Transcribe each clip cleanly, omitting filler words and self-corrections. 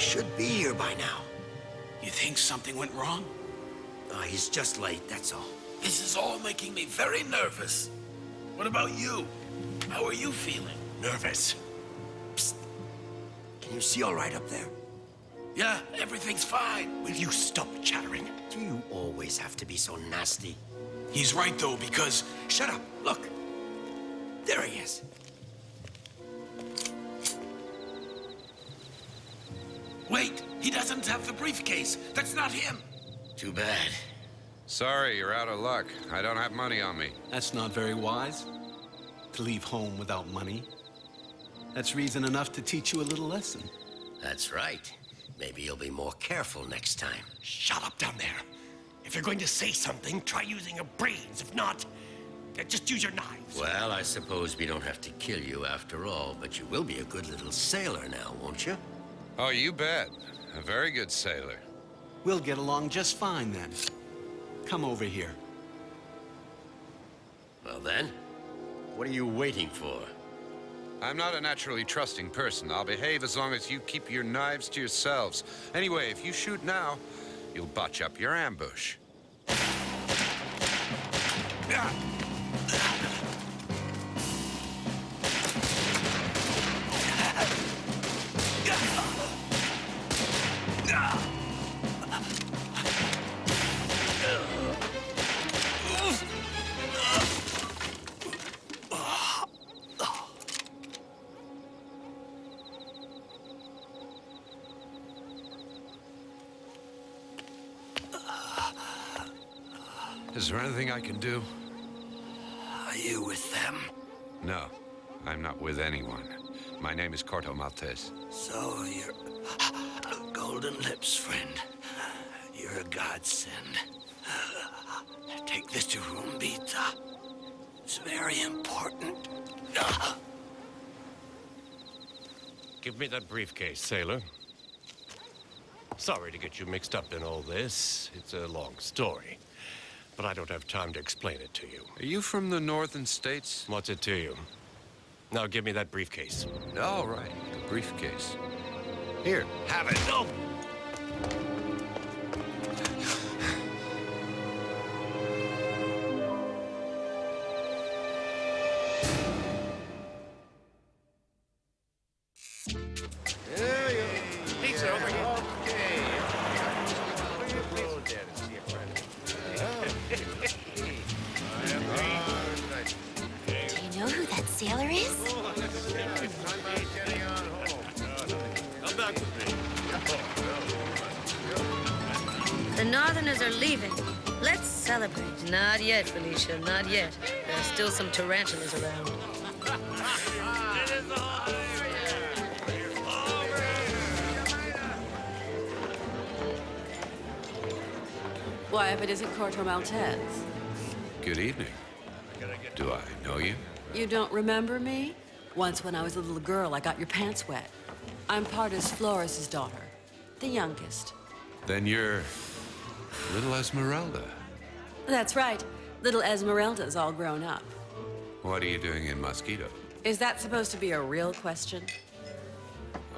should be here by now. You think something went wrong? He's just late, that's all. This is all making me very nervous. What about you? How are you feeling? Nervous. Psst. Can you see all right up there? Yeah, everything's fine. Will you stop chattering? Do you always have to be so nasty? He's right, though, because... Shut up. Look. There he is. Wait, he doesn't have the briefcase. That's not him. Too bad. Sorry, you're out of luck. I don't have money on me. That's not very wise, to leave home without money. That's reason enough to teach you a little lesson. That's right. Maybe you'll be more careful next time. Shut up down there. If you're going to say something, try using your brains. If not, just use your knives. Well, I suppose we don't have to kill you after all, but you will be a good little sailor now, won't you? Oh, you bet. A very good sailor. We'll get along just fine then. Come over here. Well then, what are you waiting for? I'm not a naturally trusting person. I'll behave as long as you keep your knives to yourselves. Anyway, if you shoot now, you'll botch up your ambush. Is there anything I can do? Are you with them? No, I'm not with anyone. My name is Corto Malteze. So you're Golden Lips, friend. You're a godsend. Take this to Rumbita. It's very important. Give me that briefcase, sailor. Sorry to get you mixed up in all this. It's a long story. But I don't have time to explain it to you. Are you from the northern states? What's it to you? Now give me that briefcase. All right, the briefcase. Here, have it. No! Pizza over here. Do you know who that sailor is? Come back with me. The Northerners are leaving. Let's celebrate. Not yet, Felicia, not yet. There's still some tarantulas around. Why, if it isn't Corto Malteze? Good evening. Do I know you? You don't remember me? Once when I was a little girl, I got your pants wet. I'm Partis Flores' daughter, the youngest. Then you're little Esmeralda. That's right. Little Esmeralda's all grown up. What are you doing in Mosquito? Is that supposed to be a real question?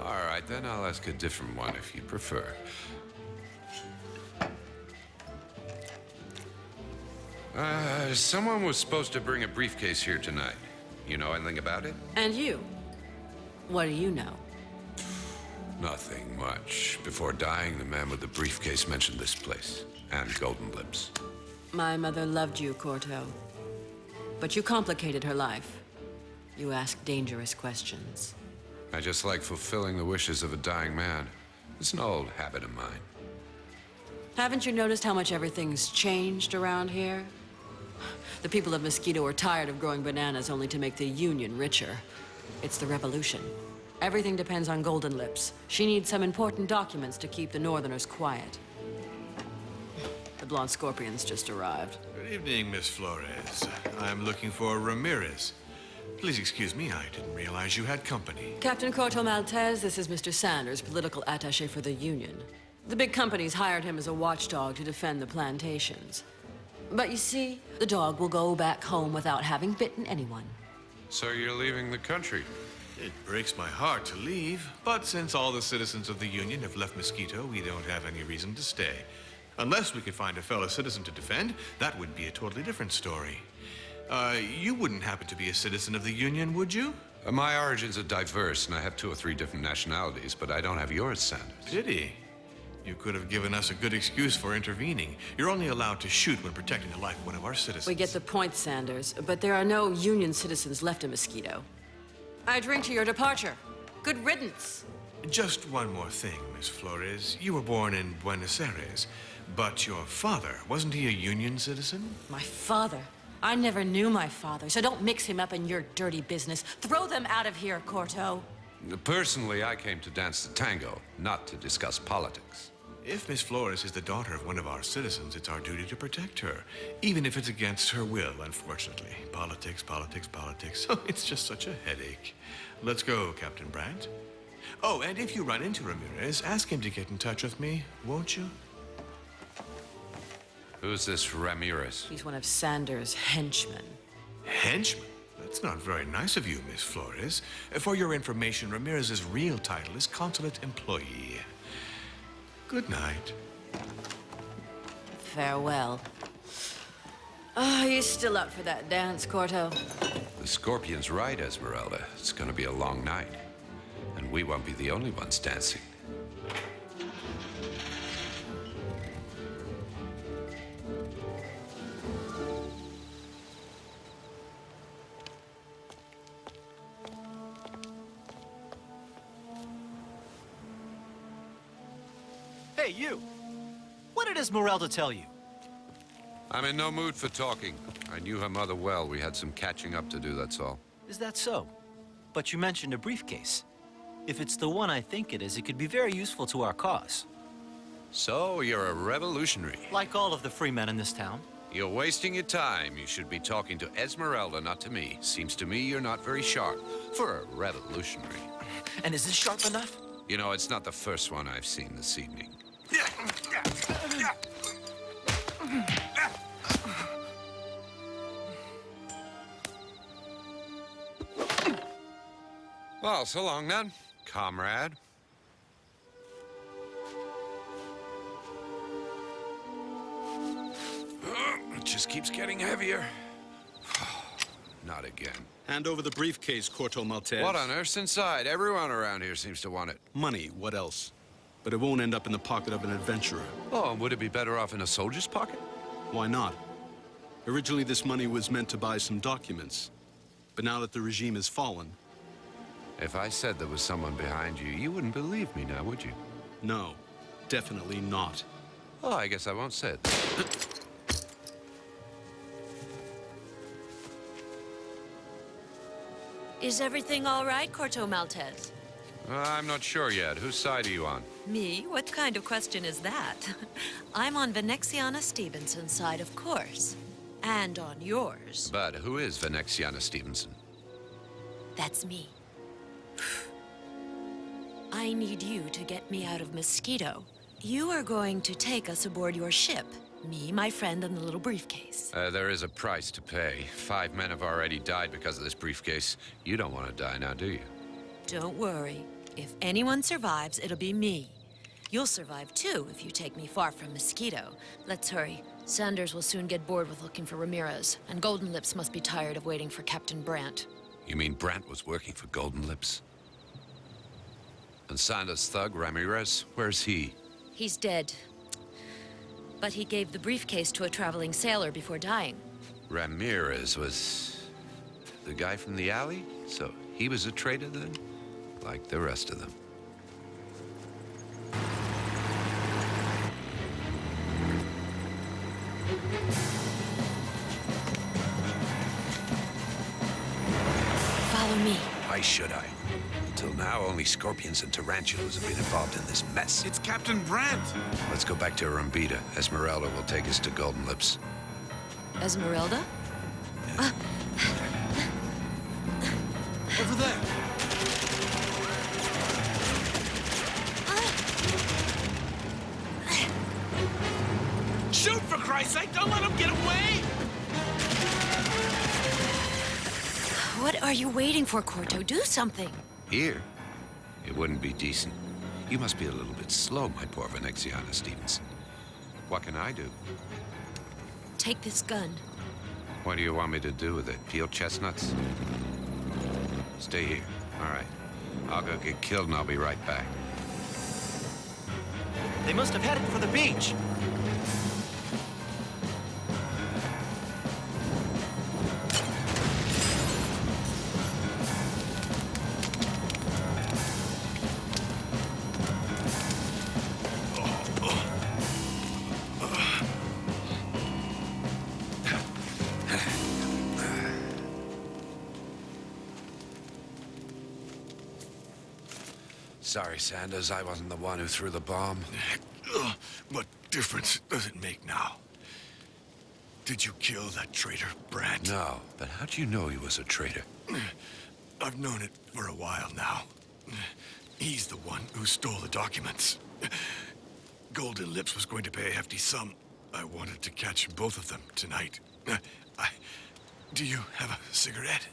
All right, then I'll ask a different one if you prefer. Someone was supposed to bring a briefcase here tonight. You know anything about it? And you? What do you know? Nothing much. Before dying, the man with the briefcase mentioned this place and Golden Lips. My mother loved you, Corto. But you complicated her life. You asked dangerous questions. I just like fulfilling the wishes of a dying man. It's an old habit of mine. Haven't you noticed how much everything's changed around here? The people of Mosquito are tired of growing bananas only to make the Union richer. It's the revolution. Everything depends on Golden Lips. She needs some important documents to keep the Northerners quiet. The blonde scorpions just arrived. Good evening, Miss Flores. I'm looking for Ramirez. Please excuse me, I didn't realize you had company. Captain Corto Malteze, this is Mr. Sanders, political attaché for the Union. The big companies hired him as a watchdog to defend the plantations. But you see, the dog will go back home without having bitten anyone. So you're leaving the country? It breaks my heart to leave, but since all the citizens of the Union have left Mosquito, we don't have any reason to stay. Unless we could find a fellow citizen to defend, that would be a totally different story. You wouldn't happen to be a citizen of the Union, would you? My origins are diverse, and I have 2 or 3 different nationalities, but I don't have yours, Sanders. Pity. You could have given us a good excuse for intervening. You're only allowed to shoot when protecting the life of one of our citizens. We get the point, Sanders, but there are no Union citizens left in Mosquito. I drink to your departure. Good riddance. Just one more thing, Miss Flores. You were born in Buenos Aires, but your father, wasn't he a Union citizen? My father? I never knew my father, so don't mix him up in your dirty business. Throw them out of here, Corto. Personally, I came to dance the tango, not to discuss politics. If Miss Flores is the daughter of one of our citizens, it's our duty to protect her, even if it's against her will, unfortunately. Politics, politics, politics. Oh, it's just such a headache. Let's go, Captain Brandt. Oh, and if you run into Ramirez, ask him to get in touch with me, won't you? Who's this Ramirez? He's one of Sanders' henchmen. Henchman? That's not very nice of you, Miss Flores. For your information, Ramirez's real title is consulate employee. Good night. Farewell. Oh, you still up for that dance, Corto? The Scorpion's right, Esmeralda. It's gonna be a long night. And we won't be the only ones dancing. Hey, you! What did Esmeralda tell you? I'm in no mood for talking. I knew her mother well. We had some catching up to do, that's all. Is that so? But you mentioned a briefcase. If it's the one I think it is, it could be very useful to our cause. So, you're a revolutionary. Like all of the free men in this town. You're wasting your time. You should be talking to Esmeralda, not to me. Seems to me you're not very sharp for a revolutionary. And is this sharp enough? You know, it's not the first one I've seen this evening. Well, so long then, comrade. It just keeps getting heavier. Not again. Hand over the briefcase, Corto Malteze. What on earth's inside? Everyone around here seems to want it. Money, what else? But it won't end up in the pocket of an adventurer. Oh, and would it be better off in a soldier's pocket? Why not? Originally, this money was meant to buy some documents. But now that the regime has fallen... If I said there was someone behind you, you wouldn't believe me now, would you? No, definitely not. Oh, I guess I won't say it. Is everything all right, Corto Malteze? I'm not sure yet. Whose side are you on? Me? What kind of question is that? I'm on Venexiana Stevenson's side, of course. And on yours. But who is Venexiana Stevenson? That's me. I need you to get me out of Mosquito. You are going to take us aboard your ship. Me, my friend, and the little briefcase. There is a price to pay. 5 men have already died because of this briefcase. You don't want to die now, do you? Don't worry. If anyone survives, it'll be me. You'll survive, too, if you take me far from Mosquito. Let's hurry. Sanders will soon get bored with looking for Ramirez, and Golden Lips must be tired of waiting for Captain Brandt. You mean Brandt was working for Golden Lips? And Sanders' thug, Ramirez, where's he? He's dead. But he gave the briefcase to a traveling sailor before dying. Ramirez was the guy from the alley? So he was a traitor then? Like the rest of them. Follow me. Why should I? Until now, only scorpions and tarantulas have been involved in this mess. It's Captain Brandt! Let's go back to Rumbita. Esmeralda will take us to Golden Lips. Esmeralda? Over there! Shoot, for Christ's sake! Don't let him get away! What are you waiting for, Corto? Do something. Here? It wouldn't be decent. You must be a little bit slow, my poor Venexiana Stevens. What can I do? Take this gun. What do you want me to do with it? Peel chestnuts? Stay here. All right. I'll go get killed and I'll be right back. They must have headed for the beach. Sorry, Sanders. I wasn't the one who threw the bomb. What difference does it make now? Did you kill that traitor, Brandt? No, but how'd you know he was a traitor? I've known it for a while now. He's the one who stole the documents. Golden Lips was going to pay a hefty sum. I wanted to catch both of them tonight. Do you have a cigarette?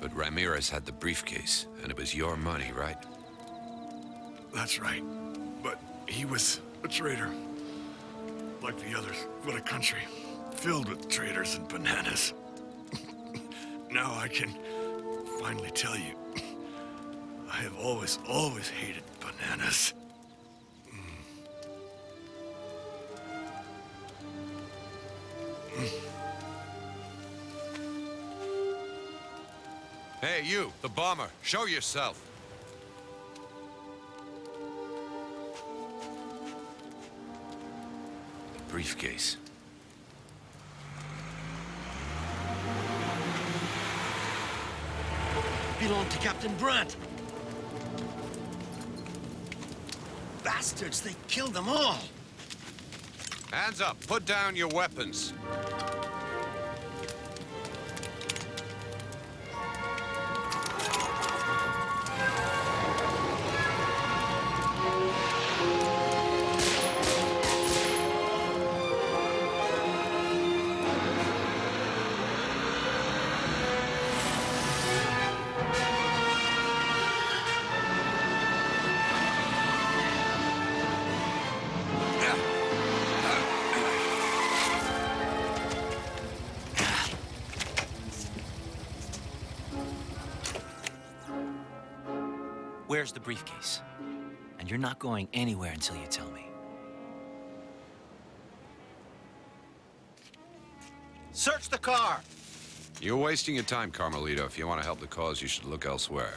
But Ramirez had the briefcase, and it was your money, right? That's right. But he was a traitor. Like the others. What a country. Filled with traitors and bananas. Now I can finally tell you. I have always hated bananas. Hey, you, the bomber. Show yourself. The briefcase. Belonged to Captain Brandt. Bastards, they killed them all. Hands up. Put down your weapons. Where's the briefcase? And you're not going anywhere until you tell me. Search the car! You're wasting your time, Carmelito. If you want to help the cause, you should look elsewhere.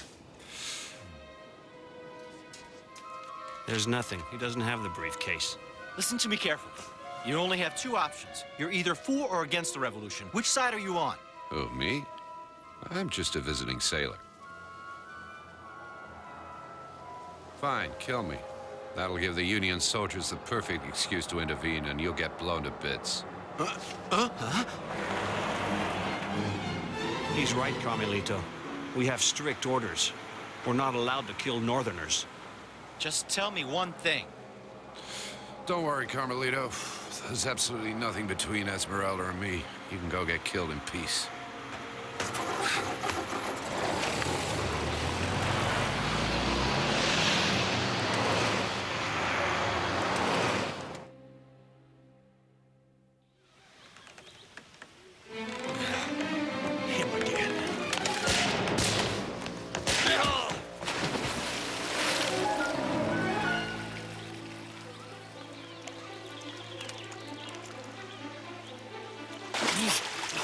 There's nothing. He doesn't have the briefcase. Listen to me carefully. You only have two options. You're either for or against the revolution. Which side are you on? Who, me? I'm just a visiting sailor. Fine, kill me. That'll give the Union soldiers the perfect excuse to intervene, and you'll get blown to bits. He's right, Carmelito. We have strict orders. We're not allowed to kill Northerners. Just tell me one thing. Don't worry, Carmelito. There's absolutely nothing between Esmeralda and me. You can go get killed in peace.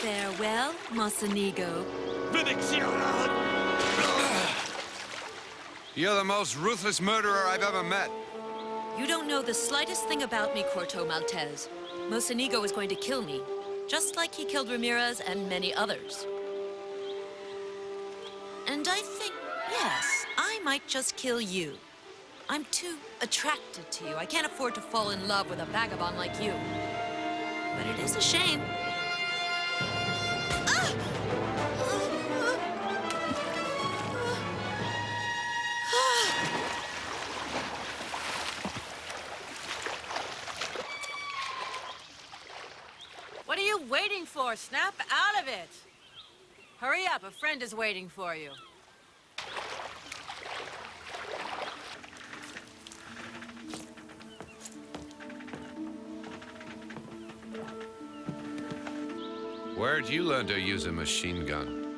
Farewell, Mocenigo. You're the most ruthless murderer I've ever met. You don't know the slightest thing about me, Corto Malteze. Mocenigo is going to kill me, just like he killed Ramirez and many others. And I think, yes, I might just kill you. I'm too attracted to you. I can't afford to fall in love with a vagabond like you. But it is a shame. for? Snap out of it! Hurry up, a friend is waiting for you. Where'd you learn to use a machine gun?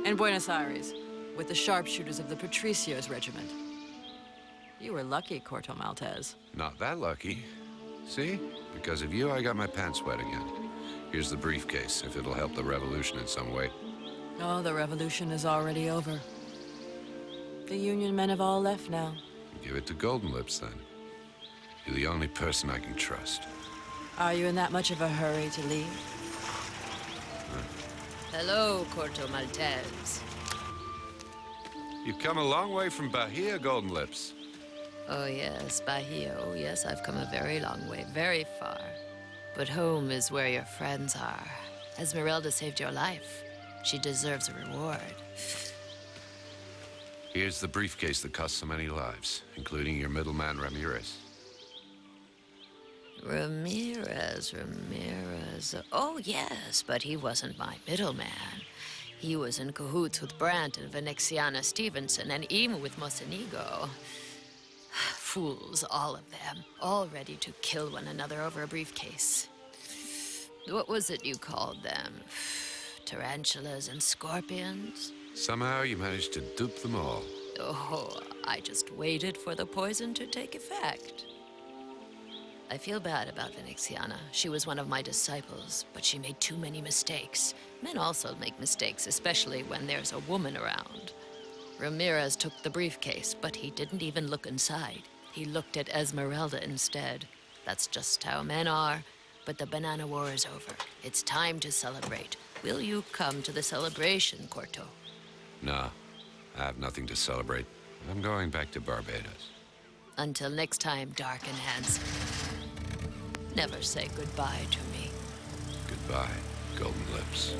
In Buenos Aires, with the sharpshooters of the Patricios Regiment. You were lucky, Corto Malteze. Not that lucky. See? Because of you, I got my pants wet again. Here's the briefcase, if it'll help the revolution in some way. Oh, the revolution is already over. The Union men have all left now. Give it to Golden Lips, then. You're the only person I can trust. Are you in that much of a hurry to leave? Hello, Corto Malteze. You've come a long way from Bahia, Golden Lips. Oh, yes, Bahia. Oh, yes, I've come a very long way, very far. But home is where your friends are. Esmeralda saved your life. She deserves a reward. Here's the briefcase that cost so many lives, including your middleman, Ramirez. Ramirez. Oh, yes, but he wasn't my middleman. He was in cahoots with Brandt and Venexiana Stevenson, and even with Mocenigo. Fools, all of them, all ready to kill one another over a briefcase. What was it you called them? Tarantulas and scorpions? Somehow you managed to dupe them all. Oh, I just waited for the poison to take effect. I feel bad about Venexiana. She was one of my disciples, but she made too many mistakes. Men also make mistakes, especially when there's a woman around. Ramirez took the briefcase, but he didn't even look inside. He looked at Esmeralda instead. That's just how men are. But the banana war is over. It's time to celebrate. Will you come to the celebration, Corto? No, I have nothing to celebrate. I'm going back to Barbados. Until next time, dark and handsome. Never say goodbye to me. Goodbye, Golden Lips.